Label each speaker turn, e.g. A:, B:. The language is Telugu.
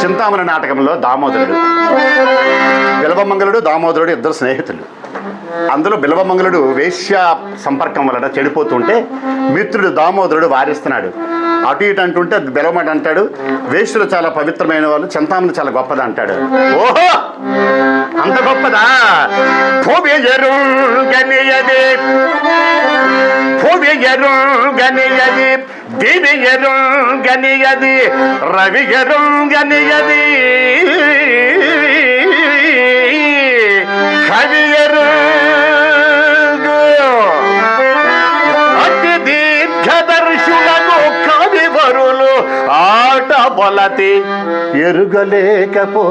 A: చింతామణి నాటకంలో దామోదరుడు, బిల్వమంగళుడు దామోదరుడు ఇద్దరు స్నేహితులు. అందులో బిల్వమంగళుడు వేశ్య సంపర్కం వలన చెడిపోతుంటే మిత్రుడు దామోదరుడు వారిస్తున్నాడు. అటు ఇటు అంటుంటే బిల్వమట అంటాడు, వేశ్యులు చాలా పవిత్రమైన వాళ్ళు, చింతామణి చాలా గొప్పది అంటాడు. ఓహో అంత గొప్పదా? గనియది గనియది దివియరు గనియది రవియరు గనియది కవియరు అతి దీర్ఘదర్శులకు కవివరులు ఆట బొలతి ఎరుగలేకపోయిరుకో